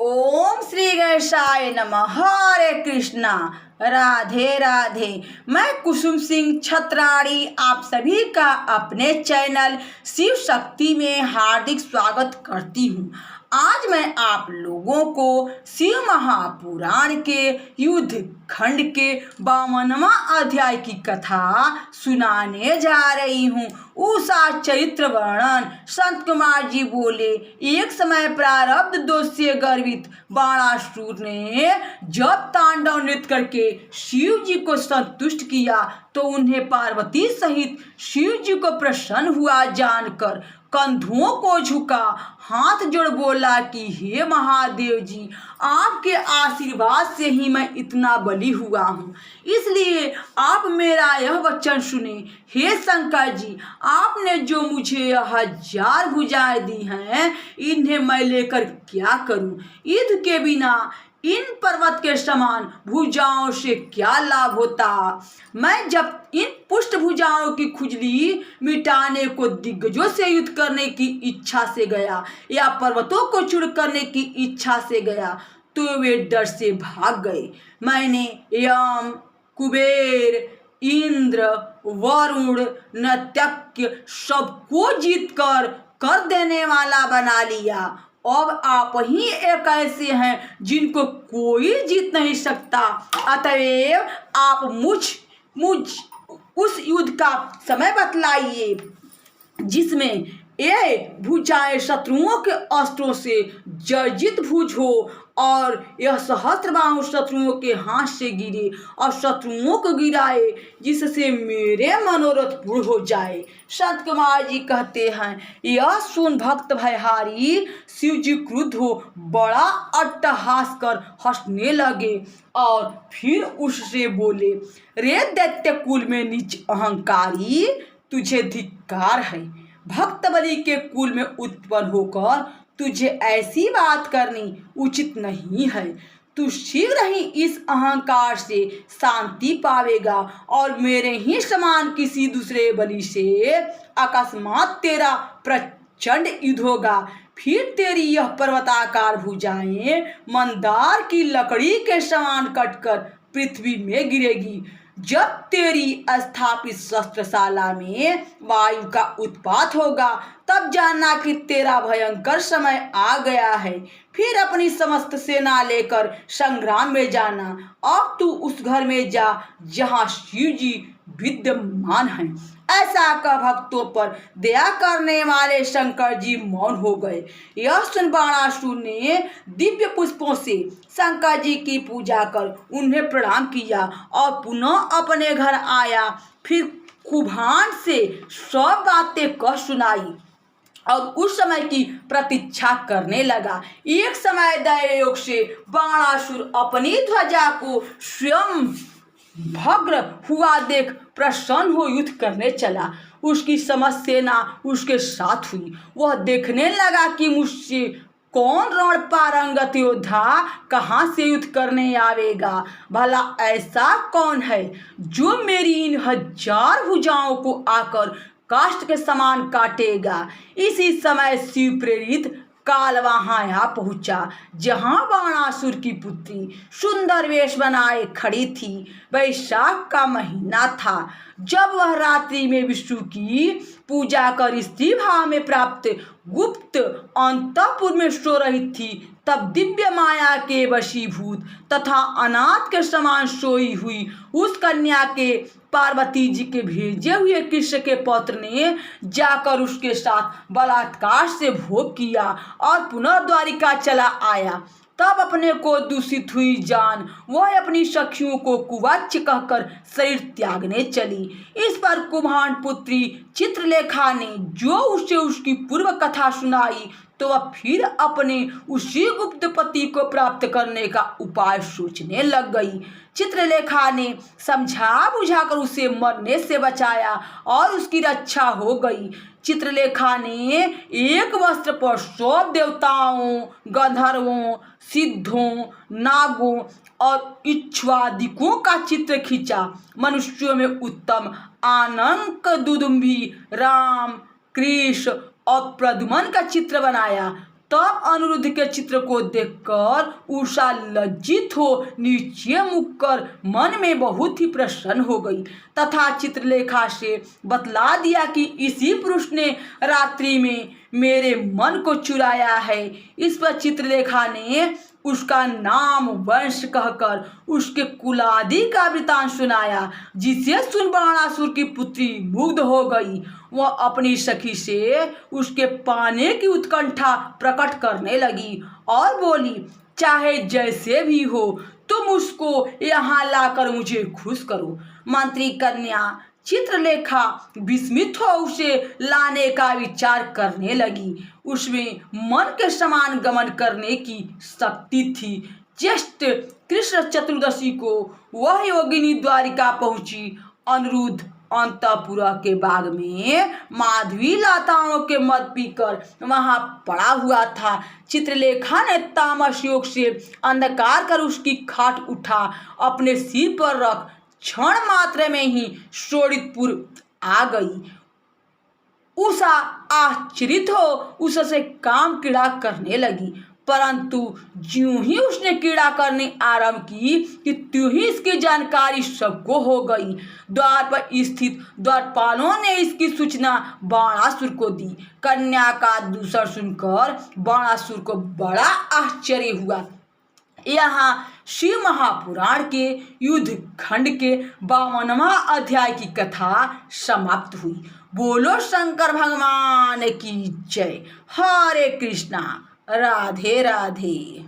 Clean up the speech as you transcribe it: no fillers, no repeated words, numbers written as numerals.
ओम श्री गणेशाय नमः। हरे कृष्णा, राधे राधे। मैं कुसुम सिंह छत्राड़ी आप सभी का अपने चैनल शिव शक्ति में हार्दिक स्वागत करती हूँ। आज मैं आप लोगों को शिव महापुराण के युद्ध खंड के 52वां अध्याय की कथा सुनाने जा रही हूँ। उषा चरित्र वर्णन। संत कुमार जी बोले, एक समय प्रारब्ध दोष से गर्वित बाणासुर ने जब तांडव नृत्य करके शिव जी को संतुष्ट किया तो उन्हें पार्वती सहित शिव जी को प्रसन्न हुआ जानकर कंधों को झुका, हाथ जोड़ बोला कि हे महादेव जी, आपके आशीर्वाद से ही मैं इतना बली हुआ हूँ, इसलिए आप मेरा यह वचन सुने। हे शंकर जी, आपने जो मुझे 1000 भुजाएं दी हैं, इन्हें मैं लेकर क्या करूँ? युद्ध के बिना इन पर्वत के समान भुजाओं से क्या लाभ होता? मैं जब इन पुष्ट भुजाओं की खुजली मिटाने को दिग्गजों से युद्ध करने की इच्छा से गया या पर्वतों को चूर करने की इच्छा से गया तो वे डर से भाग गए। मैंने यम, कुबेर, इंद्र, वरुण, नत्यक्य सबको जीत कर देने वाला बना लिया। अब आप ही एक ऐसे हैं जिनको कोई जीत नहीं सकता। अतएव आप मुझ उस युद्ध का समय बतलाइए जिसमें ये भुजाएं शत्रुओं के अस्त्रों से जर्जित भुज हो और यह सहस्त्रबाहु शत्रुओं के हाथ से गिरे और शत्रुओं को गिराए, जिससे मेरे मनोरथ पूर्ण हो जाए। संत कुमार जी कहते हैं, यह सुन भक्त भयहारी शिव जी क्रुद्ध हो बड़ा अट्टहास कर हंसने लगे और फिर उससे बोले, रे दैत्य कुल में नीच अहंकारी, तुझे धिक्कार है। भक्त बलि के कुल में उत्पन्न होकर तुझे ऐसी बात करनी उचित नहीं है। तू शीघ्र ही इस अहंकार से शांति पावेगा और मेरे ही समान किसी दूसरे बलि से अकस्मात तेरा प्रचंड युद्ध होगा। फिर तेरी यह पर्वताकार भुजाएं मंदार की लकड़ी के समान कटकर पृथ्वी में गिरेगी। जब तेरी स्थापित शस्त्रशाला में वायु का उत्पात होगा तब जानना कि तेरा भयंकर समय आ गया है। फिर अपनी समस्त सेना लेकर संग्राम में जाना। अब तू उस घर में जा जहाँ शिव जी विद्यमान हैं। ऐसा कह भक्तों पर दया करने वाले शंकर जी मौन हो गए। यह सुन बाणासुर ने दिव्य पुष्पों से शंकर जी की पूजा कर उन्हें प्रणाम किया और पुनः अपने घर आया। फिर कुभान से सब बातें कह सुनाई और उस समय की प्रतीक्षा करने लगा। एक समय दैवयोग से बाणासुर अपनी ध्वजा को स्वयं भग्न हुआ देख प्रसन्न हो युद्ध करने चला। उसकी समस्त सेना उसके साथ हुई। वह देखने लगा कि मुझसे कौन रण पारंगत योद्धा कहाँ से युद्ध करने आवेगा। भला ऐसा कौन है जो मेरी इन 1000 भुजाओं को आकर काष्ठ के समान काटेगा। इसी समय शिव प्रेरित काल वहां आ पहुंचा जहां बाणासुर की पुत्री सुंदर वेश बनाए खड़ी थी। वैशाख का महीना था। जब वह रात्रि में विष्णु की पूजा कर स्त्री भाव में प्राप्त गुप्त अंतःपुर में सो रही थी, तब दिव्य माया के वशीभूत तथा अनाथ के समान सोई हुई उस कन्या के पार्वती जी के भेजे हुए कृष्ण के पौत्र ने जाकर उसके साथ बलात्कार से भोग किया और पुनः द्वारिका चला आया। तब अपने को दूषित हुई जान वह अपनी सखियों को कुवाच्य कहकर शरीर त्यागने चली। इस पर कुम्हान पुत्री चित्रलेखा ने जो उसे उसकी पूर्व कथा सुनाई तो वह फिर अपने उसी गुप्त पति को प्राप्त करने का उपाय सोचने लग गई। चित्रलेखा ने समझा बुझाकर उसे मरने से बचाया और उसकी रक्षा हो गई। चित्रलेखा ने एक वस्त्र पर 100 देवताओं, गंधर्वों, सिद्धों, नागों और इक्ष्वादिकों का चित्र खींचा। मनुष्यों में उत्तम आनंक, दुदुम्भी, राम, कृष्ण और प्रद्युम्न का चित्र बनाया। तब अनिरुद्ध के चित्र को देखकर उषा लज्जित हो नीचे मुख कर मन में बहुत ही प्रसन्न हो गई तथा चित्रलेखा से बतला दिया कि इसी पुरुष ने रात्रि में मेरे मन को चुराया है। इस पर चित्रलेखा ने उसका नाम वंश कहकर उसके कुलादि का वृतांत सुनाया, जिसे सुन बाणासुर की पुत्री मुग्ध हो गई। वह अपनी सखी से उसके पाने की उत्कंठा प्रकट करने लगी और बोली, चाहे जैसे भी हो तुम उसको यहाँ लाकर मुझे खुश करो। मंत्री कन्या चित्रलेखा विस्मित हो उसे लाने का विचार करने लगी। उसमें मन के समान गमन करने की शक्ति थी। ज्येष्ठ कृष्ण चतुर्दशी को वह योगिनी द्वारिका पहुंची। अनिरुद्ध अंतपुरा के बाग में माधवी लताओं के मद पीकर वहां पड़ा हुआ था। चित्रलेखा ने तामस योग से अंधकार कर उसकी खाट उठा अपने सिर पर रख क्षण मात्र में ही शोणितपुर आ गई। उषा आश्चर्यित हो उससे काम क्रीड़ा करने लगी, परंतु ज्यों ही उसने क्रीड़ा करने आरंभ की कि त्यों ही इसकी जानकारी सबको हो गई। द्वार पर स्थित द्वारपालों ने इसकी सूचना बाणासुर को दी। कन्या का दूसर सुनकर बाणासुर को बड़ा आश्चर्य हुआ। यहाँ शिव महापुराण के युद्ध खंड के 52वां अध्याय की कथा समाप्त हुई। बोलो शंकर भगवान की जय। हरे कृष्णा। राधे राधे।